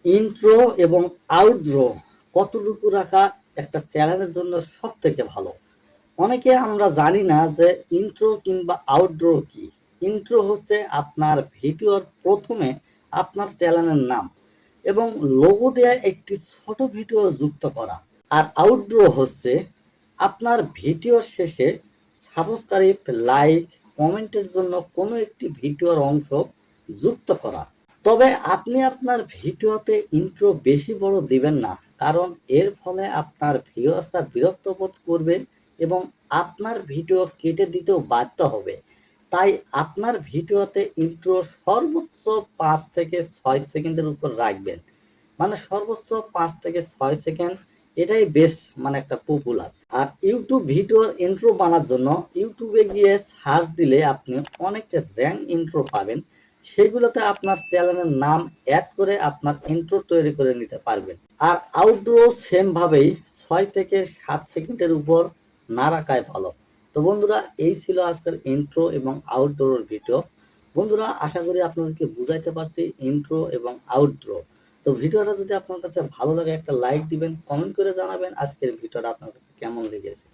Intro এবং outro কতটুকু রাখা একটা চ্যানেলের জন্য সব থেকে ভালো। অনেকে আমরা জানি না যে ইন্ট্রো কিংবা আউটরো কি। ইন্ট্রো হচ্ছে আপনার ভিডিওর প্রথমে আপনার চ্যানেলের নাম এবং লোগো দেয়া একটি ছোট ভিডিও যুক্ত করা। আর আউটরো হচ্ছে আপনার ভিডিওর শেষে সাবস্ক্রাইব, লাইক, কমেন্টের জন্য কোনো একটি ভিডিওর অংশ যুক্ত করা। তবে আপনি আপনার ভিডিওতে ইন্ট্রো বেশি বড় দিবেন না, কারণ এর ফলে আপনার ভিউয়ার্সরা বিরক্ত বোধ করবে এবং আপনার ভিডিও কেটে দিতেও বাধ্য হবে। তাই আপনার ভিডিওতে ইন্ট্রো সর্বোচ্চ 5 থেকে 6 সেকেন্ডের উপর রাখবেন। মানে সর্বোচ্চ 5 থেকে 6 সেকেন্ড, এটাই বেশ একটা পপুলার। আর ইউটিউব ভিডিওর ইন্ট্রো বানার জন্য ইউটিউবে গিয়ে সার্চ দিলে আপনি অনেক র্যাঙ্ক ইন্ট্রো পাবেন। সেগুলোতে আপনার চ্যানেলের নাম অ্যাড করে আপনার ইন্ট্রো তৈরি করে নিতে পারবেন। আর আউটডোর সেম ভাবেই 6 থেকে 7 সেকেন্ডের উপর না রাখাই ভালো। তো বন্ধুরা, এই ছিল আজকের ইন্ট্রো এবং আউটডোর ভিডিও। বন্ধুরা, আশা করি আপনাদেরকে বুঝাইতে পারছি ইন্ট্রো এবং আউটডোর। তো ভিডিওটা যদি আপনার কাছে ভালো লাগে একটা লাইক দিবেন, কমেন্ট করে জানাবেন আজকের ভিডিওটা আপনার কাছে কেমন লেগেছে।